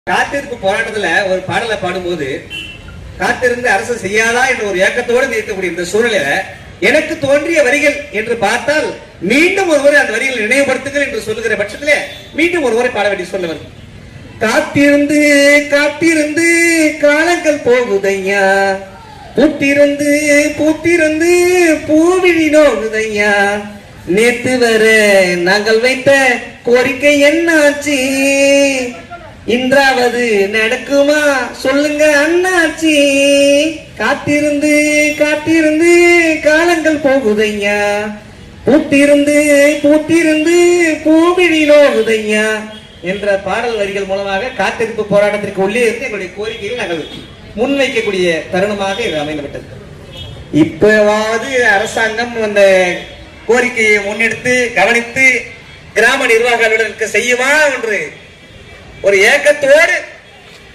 காத்திருப்பு போராட்டத்துல ஒரு பாடலை பாடும்போது காத்திருந்து அரசு செய்யாதா என்ற ஒரு ஏக்கத்தோடு இருக்கக்கூடிய இந்த சூழ்நிலையில எனக்கு தோன்றிய வரிகள் என்று பார்த்தால் மீண்டும் ஒருவரை அந்த வரிகளை நினைவுபடுத்துங்கள் என்று சொல்லுகிற பட்சத்திலே மீண்டும் ஒருவரை பாட வேண்டிய சொல்லுவர். காத்திருந்து காத்திருந்து காலங்கள் போகுதையா, பூத்திருந்து பூத்திருந்து பூவிழி நோகுதையா, நேத்து வர நாங்கள் வைத்த கோரிக்கை என்னாச்சு, இன்றாவது நடக்குமா சொல்லுங்க அண்ணாச்சி. காத்திருந்து காத்திருந்து காலங்கள் போகுதையா, பூத்திருந்து பூத்திருந்து பூவிழி நோகுதையா என்ற பாடல் வரிகள் மூலமாக காத்திருப்பு போராட்டத்திற்கு உள்ளே இருந்து எங்களுடைய கோரிக்கைகள் நாங்கள் முன்வைக்கக்கூடிய தருணமாக இது அமைந்துவிட்டது. இப்பவாவது அரசாங்கம் அந்த கோரிக்கையை முன்னெடுத்து கவனித்து கிராம நிர்வாக அலுவலருக்கு செய்யுமா என்று ஒரு ஏக்கத்தோடு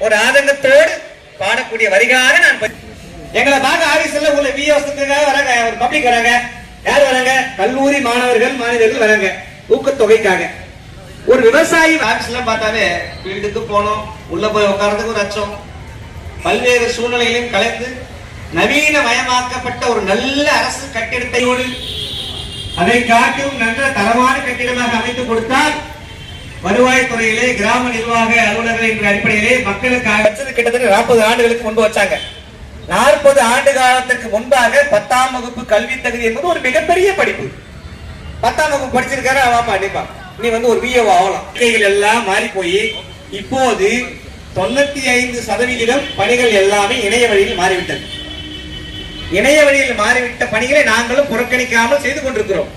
ஒரு ஆதங்கத்தோடு பாடக்கூடிய வரிகளாக நான் எங்களை பார்க்க ஆபீஸ்ல உள்ள விஓஸ்க்காக வராங்க, ஒரு பப்ளிக் வராங்க. யார் வராங்க? கல்லூரி மாணவர்கள் மாணவர்கள் வராங்க ஊக்கத்தொகைக்காக. ஒரு விவசாயி ஆபீஸ்ல பார்த்தாவே வீட்டுக்கு போனோம், உள்ள போய் உட்கார்றதுக்கு ஒரு அச்சம். பல்வேறு சூழ்நிலைகளையும் கலந்து நவீன மயமாக்கப்பட்ட ஒரு நல்ல அரசு கட்டிடத்தையோடு அதை காட்டும் நல்ல தரமான கட்டிடமாக அமைத்து கொடுத்தால் வருவாய்த்துறையிலே கிராம நிர்வாக அலுவலர்கள் என்ற அடிப்படையிலே மக்களுக்காக கிட்டத்தட்ட 40 ஆண்டுகளுக்கு முன்பு வச்சாங்க. 40 ஆண்டு காலத்திற்கு முன்பாக 10ஆம் வகுப்பு கல்வி தகுதி என்பது ஒரு மிகப்பெரிய படிப்பு. 10ஆம் வகுப்பு படிச்சிருக்காரு ஆமா கண்டிப்பா நீ ஒரு விஏஓ ஆகலாம். எல்லாம் மாறி போய் இப்போது 95% பணிகள் எல்லாமே இணைய வழியில் மாறிவிட்டது. இணைய வழியில் மாறிவிட்ட பணிகளை நாங்களும் புறக்கணிக்காமல் செய்து கொண்டிருக்கிறோம்.